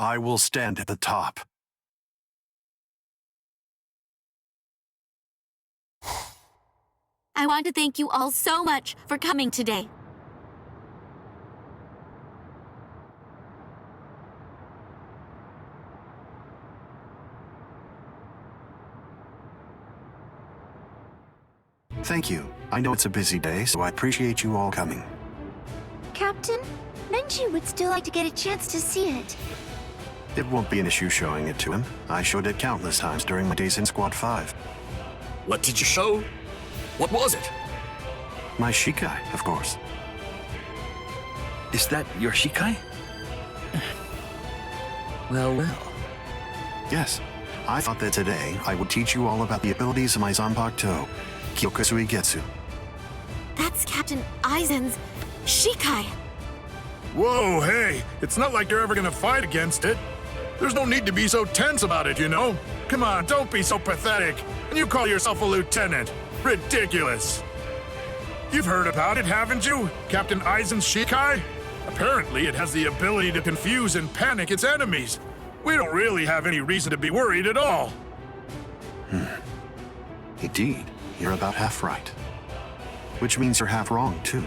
I will stand at the top. I want to thank you all so much for coming today. Thank you. I know it's a busy day, so I appreciate you all coming. Captain, Nenji would still like to get a chance to see it. It won't be an issue showing it to him. I showed it countless times during my days in Squad 5. What did you show? What was it? My Shikai, of course. Is that your Shikai? Well, well. Yes. I thought that today I would teach you all about the abilities of my Zanpakuto, Kyokusui Getsu. That's Captain Aizen's Shikai. Whoa, hey, it's not like you're ever gonna fight against it. There's no need to be so tense about it, you know? Come on, don't be so pathetic. And you call yourself a lieutenant. Ridiculous. You've heard about it, haven't you? Captain Aizen's Shikai? Apparently, it has the ability to confuse and panic its enemies. We don't really have any reason to be worried at all. Indeed, you're about half right. Which means you're half wrong, too.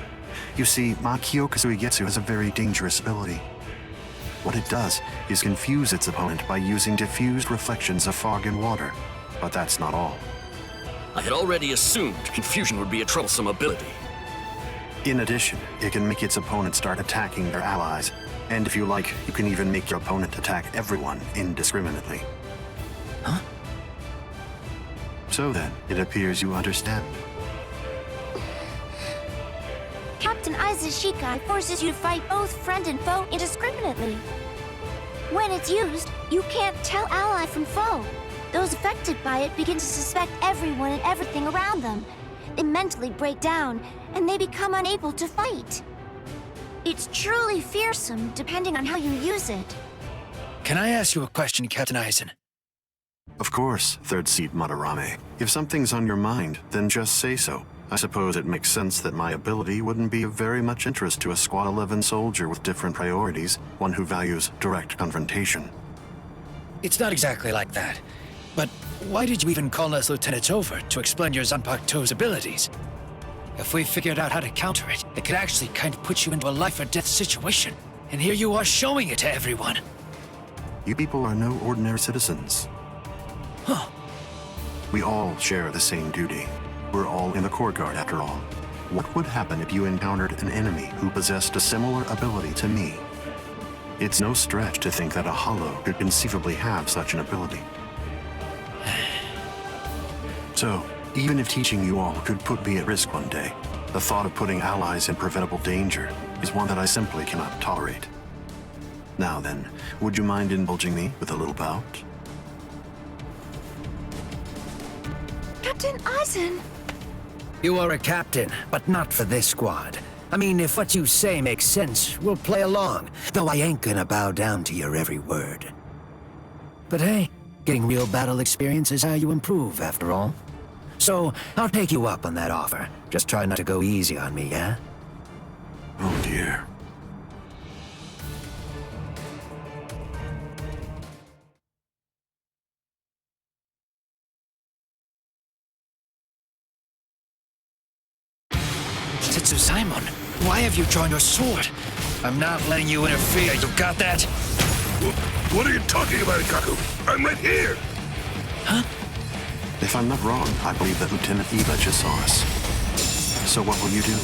You see, my Kyokusui Getsu has a very dangerous ability. What it does is confuse its opponent by using diffused reflections of fog and water. But that's not all. I had already assumed confusion would be a troublesome ability. In addition, it can make its opponent start attacking their allies. And if you like, you can even make your opponent attack everyone indiscriminately. Huh? So then, it appears you understand. Captain Aizen's Shikai forces you to fight both friend and foe indiscriminately. When it's used, you can't tell ally from foe. Those affected by it begin to suspect everyone and everything around them. They mentally break down, and they become unable to fight. It's truly fearsome, depending on how you use it. Can I ask you a question, Captain Aizen? Of course, third seat Madarame. If something's on your mind, then just say so. I suppose it makes sense that my ability wouldn't be of very much interest to a Squad 11 soldier with different priorities, one who values direct confrontation. It's not exactly like that. But why did you even call us lieutenants over to explain your Zanpakuto's abilities? If we figured out how to counter it, it could actually kind of put you into a life-or-death situation. And here you are showing it to everyone. You people are no ordinary citizens. Huh. We all share the same duty. We're all in the court guard, after all. What would happen if you encountered an enemy who possessed a similar ability to me? It's no stretch to think that a Hollow could conceivably have such an ability. So, even if teaching you all could put me at risk one day, the thought of putting allies in preventable danger is one that I simply cannot tolerate. Now then, would you mind indulging me with a little bout? Captain Aizen! You are a captain, but not for this squad. I mean, if what you say makes sense, we'll play along, though I ain't gonna bow down to your every word. But hey, getting real battle experience is how you improve, after all. So, I'll take you up on that offer. Just try not to go easy on me, yeah? Oh dear. Simon, why have you drawn your sword? I'm not letting you interfere, you got that? What are you talking about, Kaku? I'm right here! Huh? If I'm not wrong, I believe that Lieutenant Eva just saw us. So what will you do?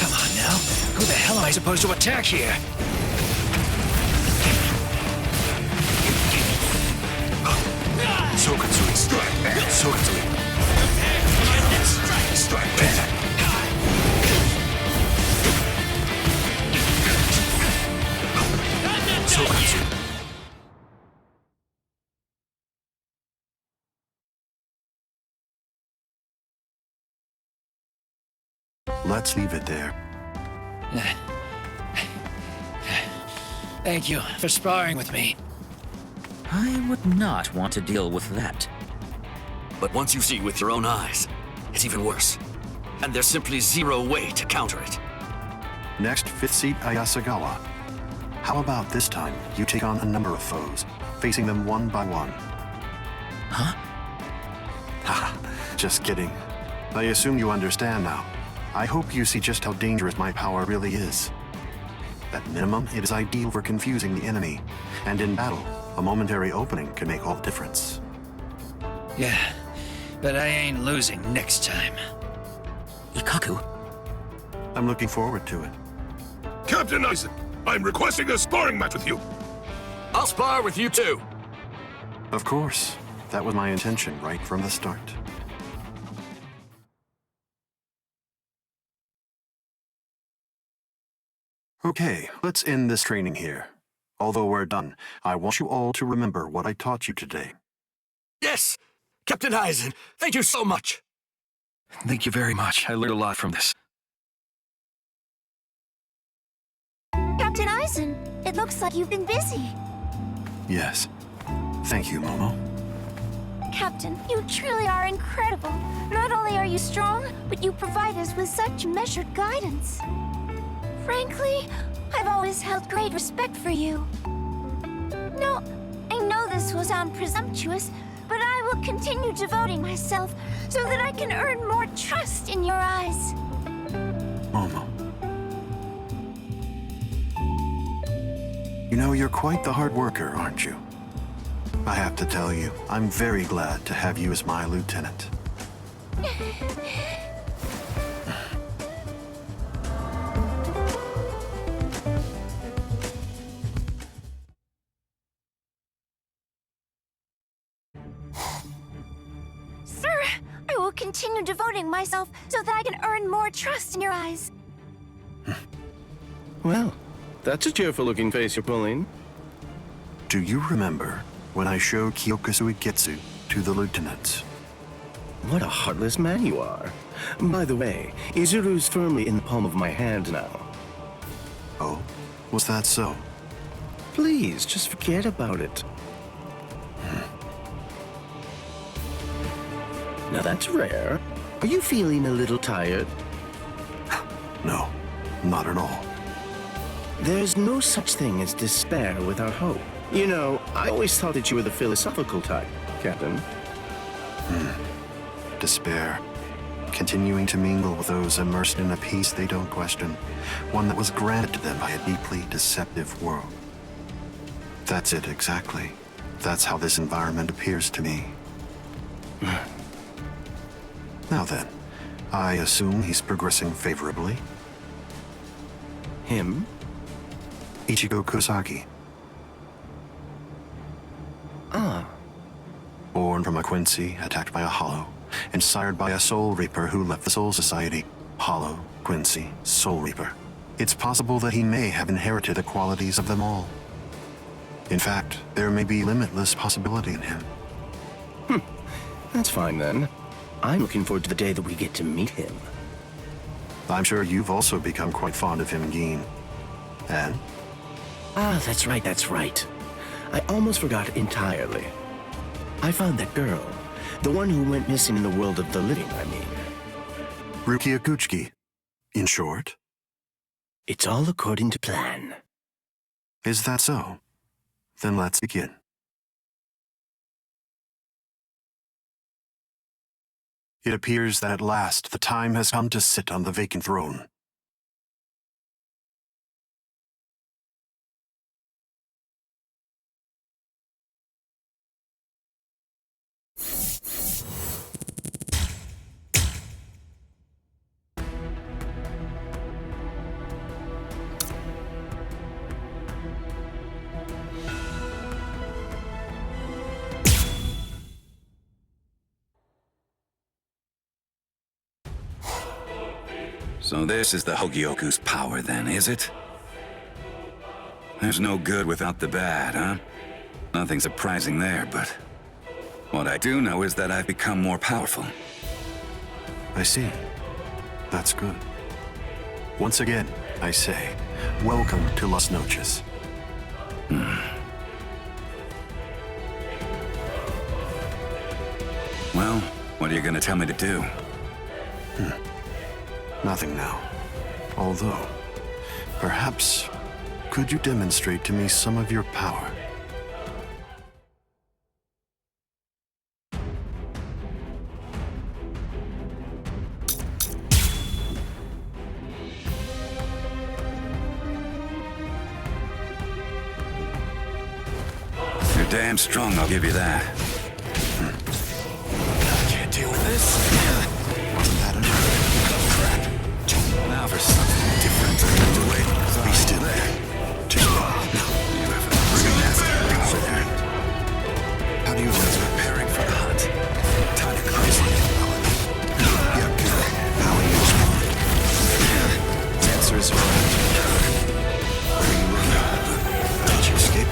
Come on now. Who the hell am I supposed to attack here? Sokatsui, strike! Sokatsui! Strike back! Sokatsui! let's leave it there. Thank you for sparring with me. I would not want to deal with that. But once you see with your own eyes, it's even worse. And there's simply zero way to counter it. Next, 5th seat Ayasagawa. How about this time you take on a number of foes, facing them one by one? Huh? Haha, just kidding. I assume you understand now. I hope you see just how dangerous my power really is. At minimum, it is ideal for confusing the enemy. And in battle, a momentary opening can make all the difference. Yeah, but I ain't losing next time. Ikaku? I'm looking forward to it. Captain Aizen, I'm requesting a sparring match with you. I'll spar with you too. Of course. That was my intention right from the start. Okay, let's end this training here. Although we're done, I want you all to remember what I taught you today. Yes! Captain Aizen, thank you so much! Thank you very much. I learned a lot from this. Captain Aizen, it looks like you've been busy. Yes. Thank you, Momo. Captain, you truly are incredible. Not only are you strong, but you provide us with such measured guidance. Frankly, I've always held great respect for you. No, I know this will sound presumptuous, but I will continue devoting myself so that I can earn more trust in your eyes. Momo. You know, you're quite the hard worker, aren't you? I have to tell you, I'm very glad to have you as my lieutenant. Sir, I will continue devoting myself so that I can earn more trust in your eyes. Well, that's a cheerful-looking face you're pulling. Do you remember when I showed Kyokusui Getsu to the lieutenants? What a heartless man you are. By the way, Izuru's firmly in the palm of my hand now. Oh, was that so? Please, just forget about it. Now that's rare. Are you feeling a little tired? No, not at all. There's no such thing as despair without hope. You know, I always thought that you were the philosophical type, Captain. Despair. Continuing to mingle with those immersed in a peace they don't question. One that was granted to them by a deeply deceptive world. That's it exactly. That's how this environment appears to me. Now then, I assume he's progressing favorably. Him? Ichigo Kurosaki. Ah. Born from a Quincy, attacked by a Hollow, and sired by a Soul Reaper who left the Soul Society. Hollow, Quincy, Soul Reaper. It's possible that he may have inherited the qualities of them all. In fact, there may be limitless possibility in him. That's fine then. I'm looking forward to the day that we get to meet him. I'm sure you've also become quite fond of him, Gin. And? Ah, that's right. I almost forgot entirely. I found that girl. The one who went missing in the world of the living, I mean. Rukia Kuchiki. In short? It's all according to plan. Is that so? Then let's begin. It appears that at last the time has come to sit on the vacant throne. So this is the Hogyoku's power then, is it? There's no good without the bad, huh? Nothing surprising there, but what I do know is that I've become more powerful. I see. That's good. Once again, I say, welcome to Las Noches. Well, what are you gonna tell me to do? Nothing now. Although, perhaps, could you demonstrate to me some of your power? You're damn strong, I'll give you that. Can't deal with this. Wasn't that enough? Crap. Now for something different. Wait, Be still. Too long. you have a pretty nasty power there. How do you Just preparing for the hunt. Time to close it. Yeah, good. How will you respond? The answer is correct. Where are you looking? Did you escape?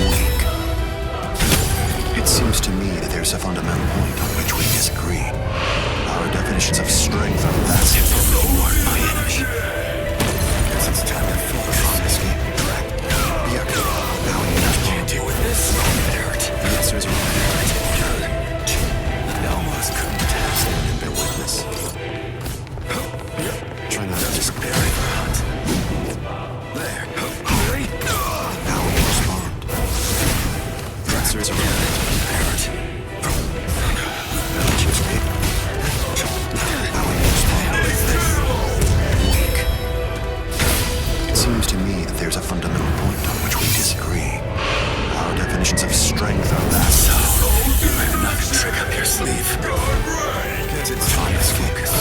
Weak. It seems to me that there's a fundamental point on which we disagree. Our definitions of strength are vastly Reward my energy. Guess it's time to focus. escape. Yeah, good. How will you respond? Can't deal with this. It hurt. The answer is right. I almost couldn't task it. And bear witness. Try not to Just preparing for the hunt. There. Hurry. How will you respond? The answer is right. Did you escape? How will you respond? Weak. It seems to me that there's a fundamental point on which we disagree. Our definitions of strength are vast. You have another trick up your sleeve. Guess it's time to focus.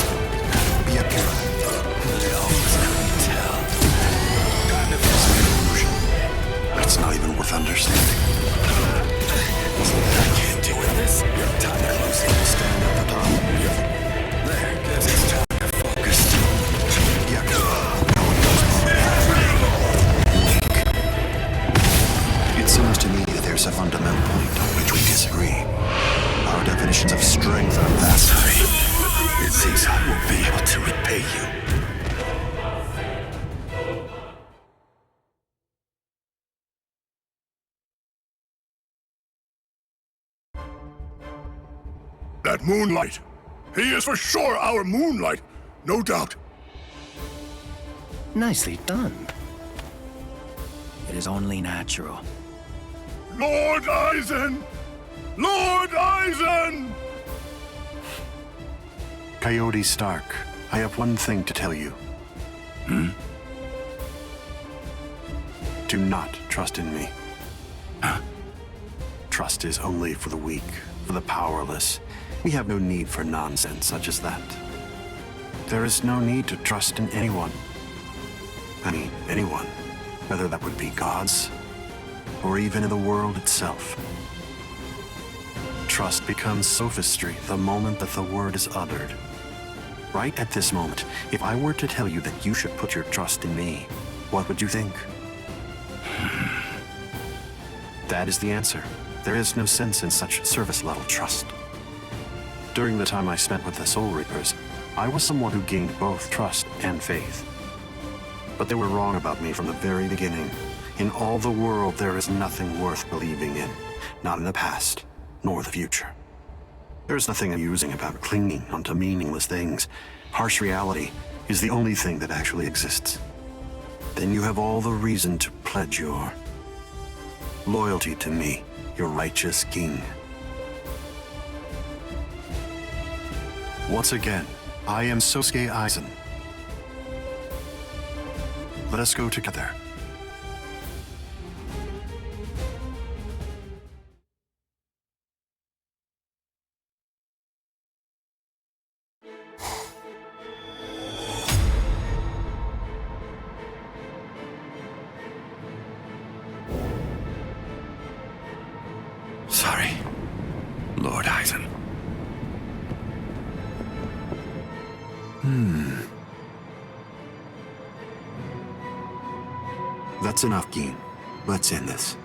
Be up here. I almost couldn't tell. Kind of is an illusion. It's not even worth understanding. I can't deal with this. Time to close it. Stand at the top. There. Guess it's time to focus. Yeah. How will you respond? Weak. It seems to me that there's a fundamental point on which we disagree. Our definitions of strength are vast. Sorry. It seems I won't be able to repay you. That moonlight. He is for sure our moonlight. No doubt. Nicely done. It is only natural. Lord Aizen! Lord Aizen! Coyote Stark, I have one thing to tell you. Do not trust in me. Trust is only for the weak, for the powerless. We have no need for nonsense such as that. There is no need to trust in anyone. I mean, anyone. Whether that would be gods, or even in the world itself. Trust becomes sophistry the moment that the word is uttered. Right at this moment, if I were to tell you that you should put your trust in me, what would you think? That is the answer. There is no sense in such service-level trust. During the time I spent with the Soul Reapers, I was someone who gained both trust and faith. But they were wrong about me from the very beginning. In all the world, there is nothing worth believing in. Not in the past, nor the future. There is nothing amusing about clinging onto meaningless things. Harsh reality is the only thing that actually exists. Then you have all the reason to pledge your loyalty to me, your righteous king. Once again, I am Sosuke Aizen. Let us go together. Sorry, Lord Aizen. That's enough, Geen. Let's end this.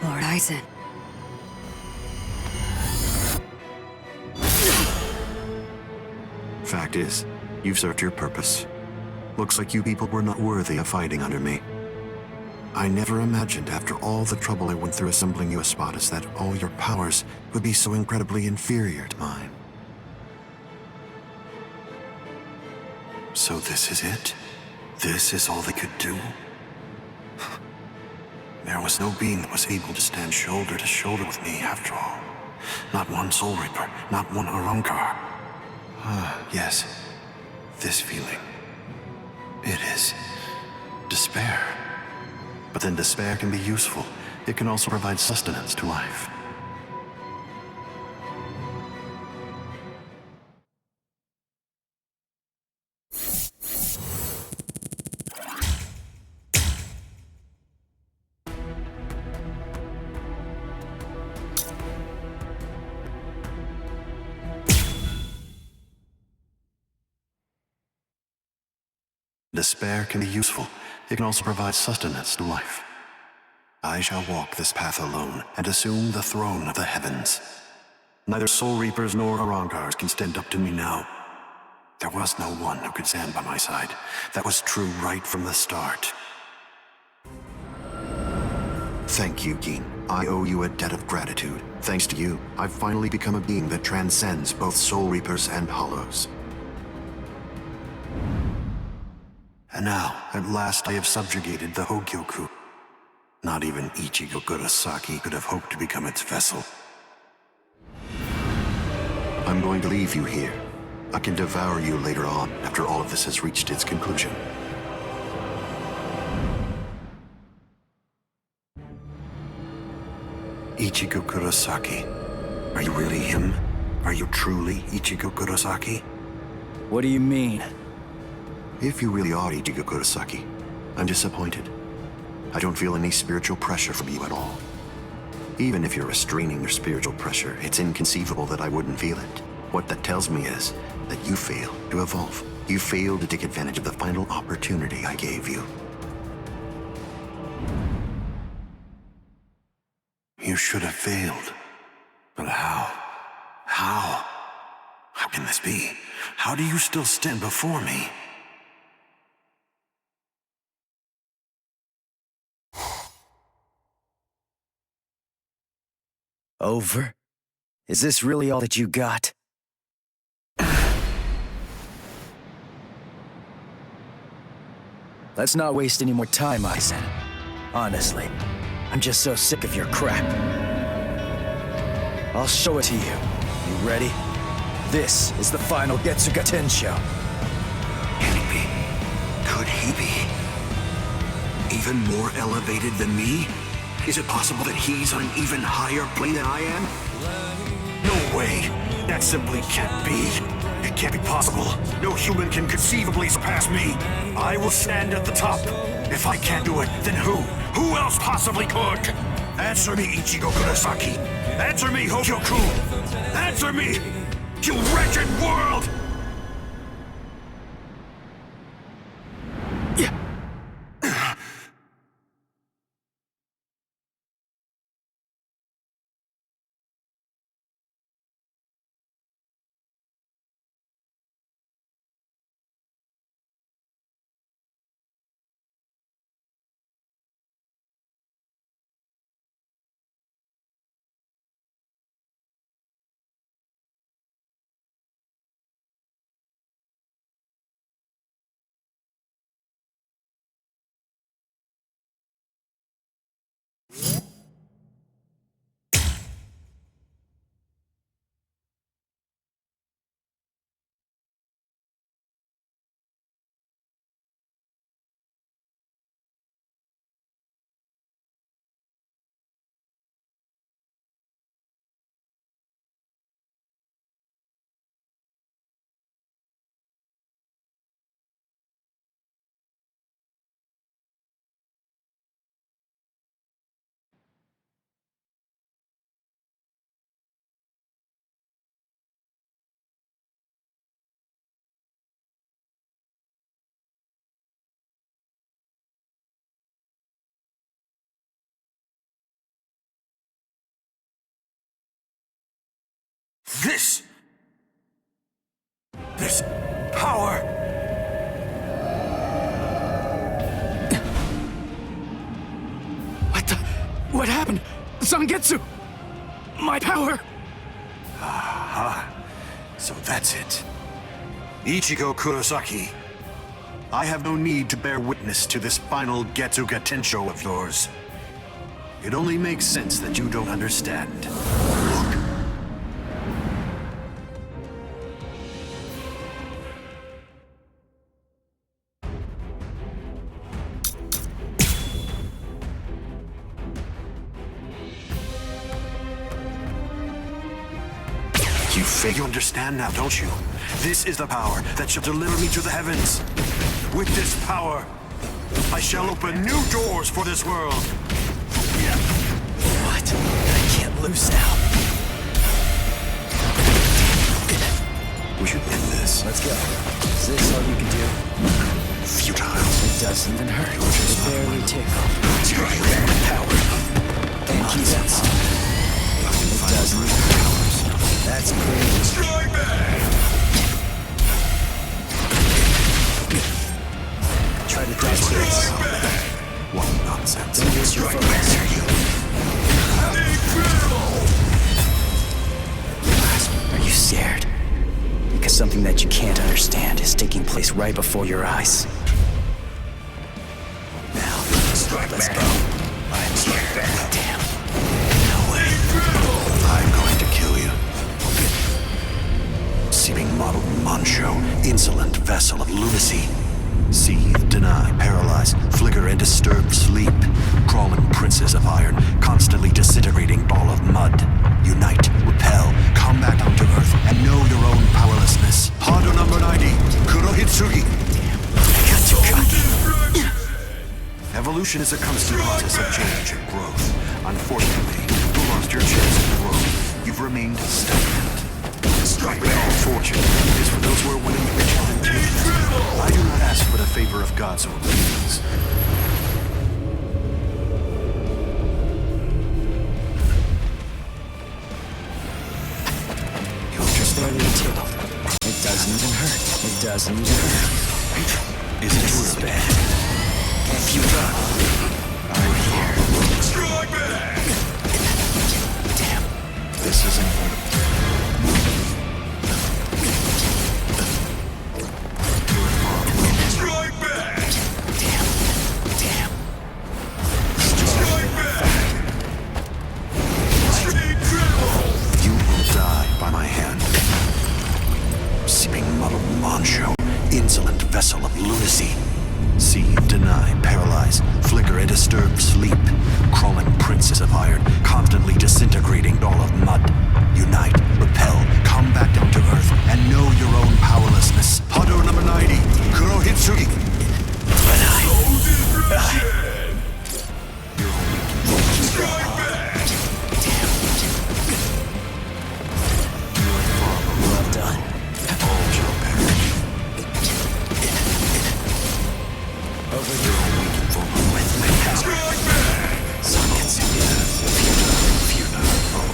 Lord Aizen. fact is, you've served your purpose. Looks like you people were not worthy of fighting under me. I never imagined after all the trouble I went through assembling you Espadas that all your powers would be so incredibly inferior to mine. So this is it? This is all they could do? There was no being that was able to stand shoulder to shoulder with me after all. Not one Soul Reaper, not one Arrancar. Yes, this feeling. It is despair. But then despair can be useful. It can also provide sustenance to life. Despair can be useful. It can also provide sustenance to life. I shall walk this path alone and assume the throne of the heavens. Neither Soul Reapers nor Arrancars can stand up to me now. There was no one who could stand by my side. That was true right from the start. Thank you, Gin. I owe you a debt of gratitude. Thanks to you, I've finally become a being that transcends both Soul Reapers and Hollows. And now, at last I have subjugated the Hogyoku. Not even Ichigo Kurosaki could have hoped to become its vessel. I'm going to leave you here. I can devour you later on, after all of this has reached its conclusion. Ichigo Kurosaki. Are you really him? Are you truly Ichigo Kurosaki? What do you mean? If you really are Ichigo Kurosaki, I'm disappointed. I don't feel any spiritual pressure from you at all. Even if you're restraining your spiritual pressure, it's inconceivable that I wouldn't feel it. What that tells me is that you failed to evolve. You failed to take advantage of the final opportunity I gave you. You should have failed. But how? How? How can this be? How do you still stand before me? Over? Is this really all that you got? Let's not waste any more time, Aizen. Honestly, I'm just so sick of your crap. I'll show it to you. You ready? This is the final Getsuga Tensho. Can he be? Could he be? Even more elevated than me? Is it possible that he's on an even higher plane than I am? No way! That simply can't be. It can't be possible. No human can conceivably surpass me. I will stand at the top. If I can't do it, then who? Who else possibly could? Answer me, Ichigo Kurosaki. Answer me, Hogyoku. Answer me, you wretched world! This power! What happened? Zangetsu! My power! Aha. So that's it. Ichigo Kurosaki. I have no need to bear witness to this final Getsuga Tensho of yours. It only makes sense that you don't understand. Look. You fake. You understand now, don't you? This is the power that shall deliver me to the heavens. With this power, I shall open new doors for this world. What? I can't lose now. We should end this. Let's go. Is this all you can do? Futile. It doesn't even hurt. It barely tickled. Strike back. Power. Thank you, that's it doesn't even hurt. That's great. Strike back! Try to dodge this. What nonsense. Don't use your focus. Are you scared? Because something that you can't understand is taking place right before your eyes. Now, let's go. I'm here. Damn. No way. I'm going to kill you. Seeming model Mancho, insolent vessel of lunacy. Seethe, deny, paralyze, flicker and disturb sleep. Crawling princess of iron, constantly disintegrating ball of mud. Unite, repel, come back down to earth, and know your own powerlessness. Hado number 90, Kurohitsugi. I got too cocky. Evolution is a constant process of change and growth. Unfortunately, you lost your chance to grow. You've remained stagnant. But all fortune is for those who are willing to reach out and take. I do not ask for the favor of gods or beings. You're just barely tickled. It doesn't even hurt. It doesn't even hurt. Is it This is true? bad. If you run, I'm here. Strike back! Damn. This is important. Strike back! Damn. Strike back! Incredible! You will die by my hand. Seeming muddled Mancho, insolent vessel of lunacy. Seethe, deny, paralyze, flicker and disturb sleep. Crawling princess of iron, constantly disintegrating ball of mud. Unite, repel, come back down to earth, and know your own powerlessness. Hado number 90, Kurohitsugi. But You're only Strike back! well done. all shall perish. Over here. With my power. Strike back! Zangetsu. Futile foe.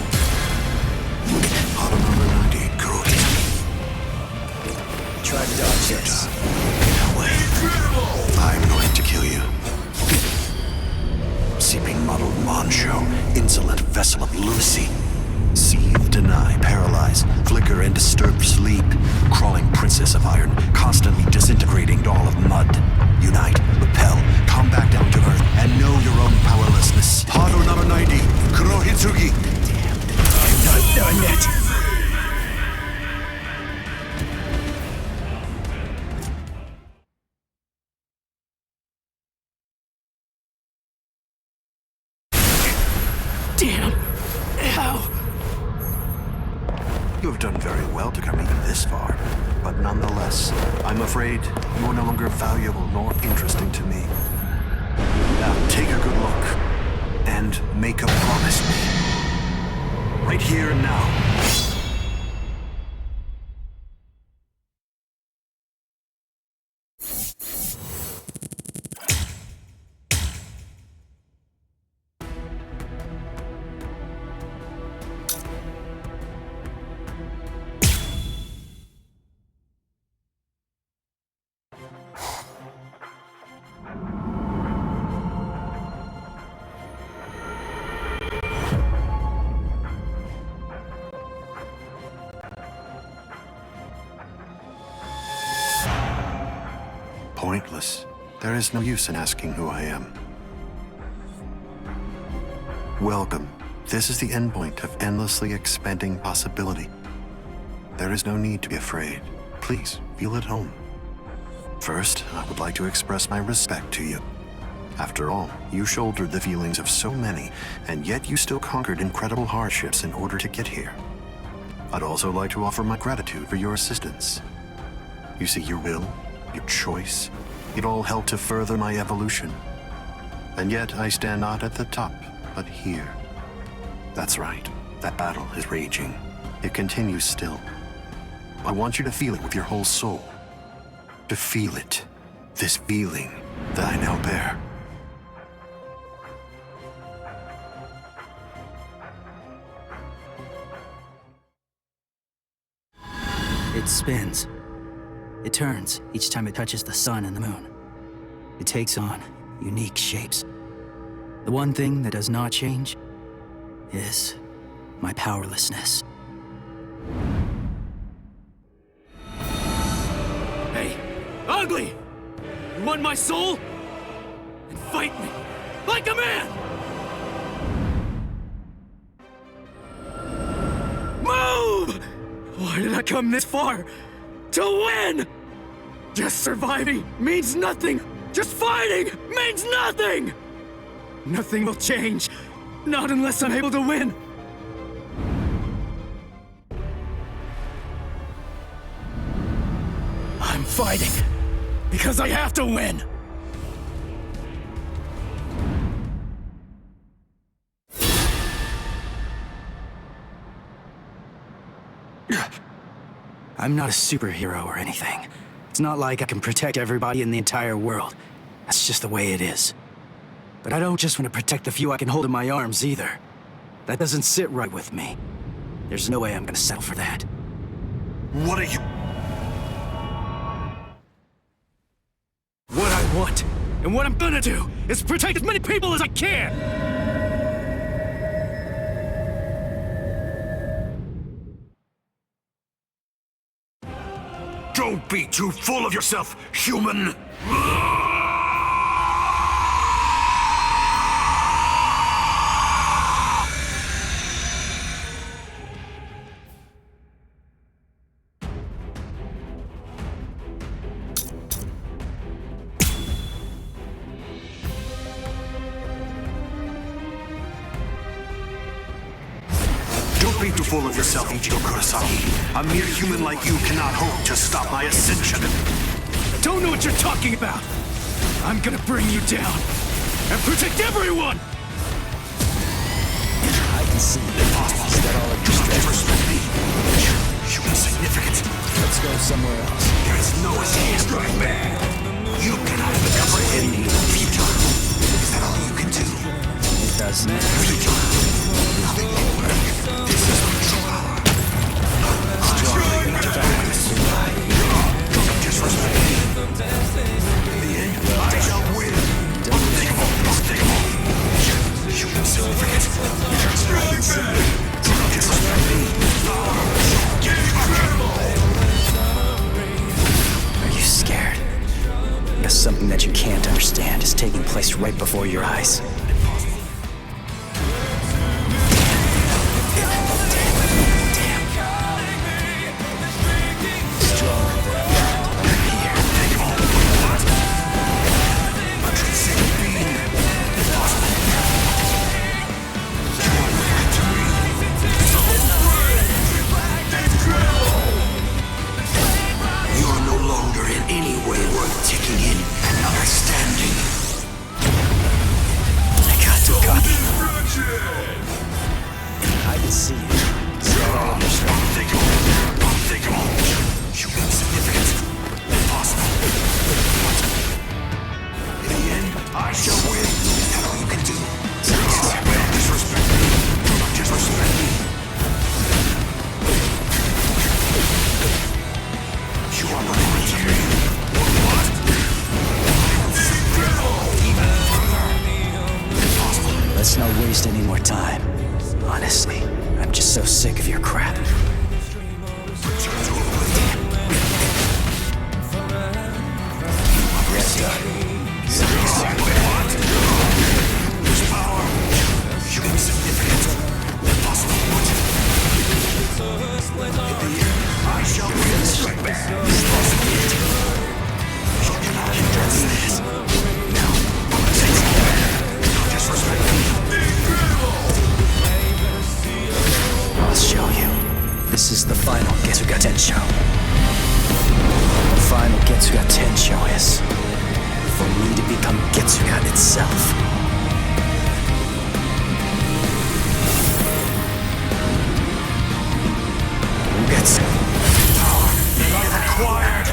Hado number 90, Kurohitsugi. Try to dodge this. No way. Incredible! I'm going to kill you. Seeping muddled Mancho, insolent vessel of lunacy. Seethe, deny, paralyze, flicker and disturb sleep. Crawling princess of iron, constantly disintegrating ball of mud. Unite, repel, come back down to earth, and know your own powerlessness. Hado number 90, Kurohitsugi. I'm not done yet. Damn. Ow. You have done very well to come even this far, but nonetheless, I'm afraid you are no longer valuable nor interesting to me. Now take a good look, and make a promise me. Right here and now. powerless. There is no use in asking who I am. Welcome. This is the endpoint of endlessly expanding possibility. There is no need to be afraid. Please, feel at home. First, I would like to express my respect to you. After all, you shouldered the feelings of so many, and yet you still conquered incredible hardships in order to get here. I'd also like to offer my gratitude for your assistance. You see, your will, your choice, it all helped to further my evolution. And yet I stand not at the top, but here. That's right, that battle is raging. It continues still. I want you to feel it with your whole soul. To feel it, this feeling that I now bear. It spins. It turns each time it touches the sun and the moon. It takes on unique shapes. The one thing that does not change is my powerlessness. Hey, ugly! You want my soul? Then fight me like a man! Move! Why did I come this far? To win! Just surviving means nothing! Just fighting means nothing! Nothing will change. Not unless I'm able to win. I'm fighting because I have to win. I'm not a superhero or anything. It's not like I can protect everybody in the entire world. That's just the way it is. But I don't just want to protect the few I can hold in my arms either. That doesn't sit right with me. There's no way I'm gonna settle for that. What are you? What I want, and what I'm gonna do, is protect as many people as I can! Don't be too full of yourself, human! Don't be too full of yourself, Ichigo Kurosaki. A mere human like you cannot hope to stop my ascension. I don't know what you're talking about. I'm gonna bring you down and protect everyone! I can see the possible. Is that all of your Disrespect me. You're insignificant. Let's go somewhere else. There is no escape from me. You cannot comprehend me. Futile. Is that all you can do? It doesn't. Futile. Nothing more. This is my true power. Strong defense. Don't disrespect me. In the end, I shall win. Unthinkable. Unthinkable. You insignificant. Don't disrespect me. Are you scared? Because something that you can't understand is taking place right before your eyes. Let's not waste any more time. Honestly, I'm just so sick of your crap. Yes, I'll show you. This is the final Getsuga Tensho. The final Getsuga Tensho is for me to become Getsuga itself. Getsu. Power acquired.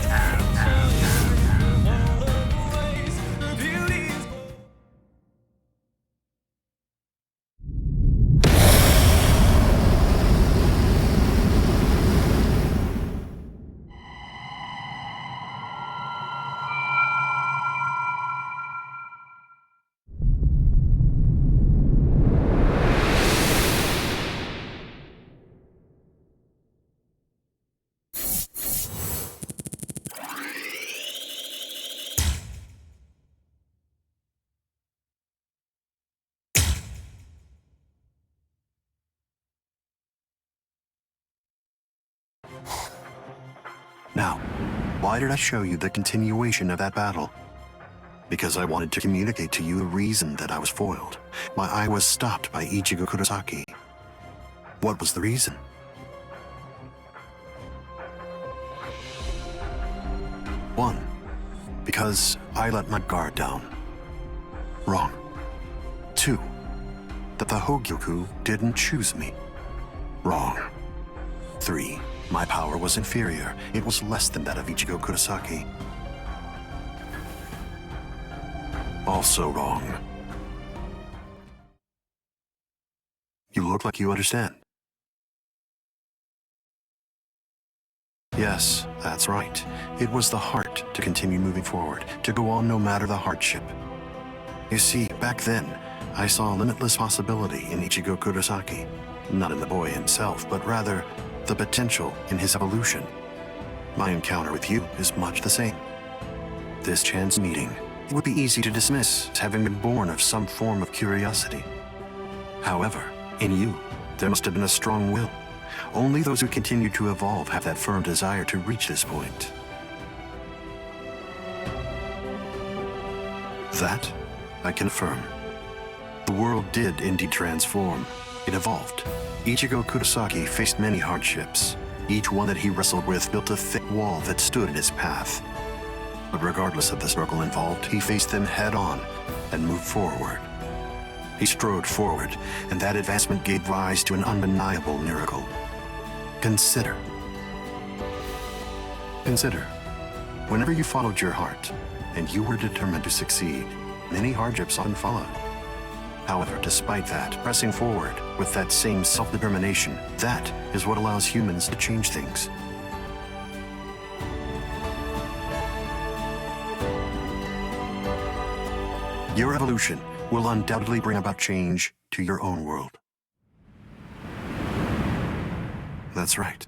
Now, why did I show you the continuation of that battle? Because I wanted to communicate to you the reason that I was foiled, why I was stopped by Ichigo Kurosaki. What was the reason? One, because I let my guard down. Wrong. Two, that the Hogyoku didn't choose me. Wrong. Three, my power was inferior. It was less than that of Ichigo Kurosaki. Also wrong. You look like you understand. Yes, that's right. It was the heart to continue moving forward, to go on no matter the hardship. You see, back then, I saw limitless possibility in Ichigo Kurosaki. Not in the boy himself, but rather the potential in his evolution. My encounter with you is much the same. This chance meeting, it would be easy to dismiss as having been born of some form of curiosity. However, in you, there must have been a strong will. Only those who continue to evolve have that firm desire to reach this point. That, I confirm. The world did indeed transform. It evolved. Ichigo Kurosaki faced many hardships. Each one that he wrestled with built a thick wall that stood in his path. But regardless of the struggle involved, he faced them head-on and moved forward. He strode forward, and that advancement gave rise to an undeniable miracle. Consider. Whenever you followed your heart, and you were determined to succeed, many hardships often followed. However, despite that, pressing forward with that same self-determination, that is what allows humans to change things. Your evolution will undoubtedly bring about change to your own world. That's right.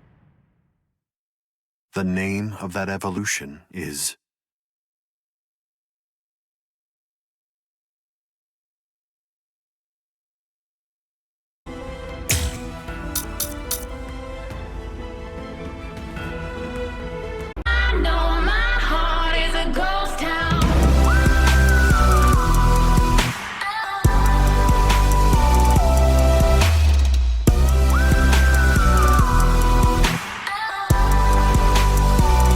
The name of that evolution is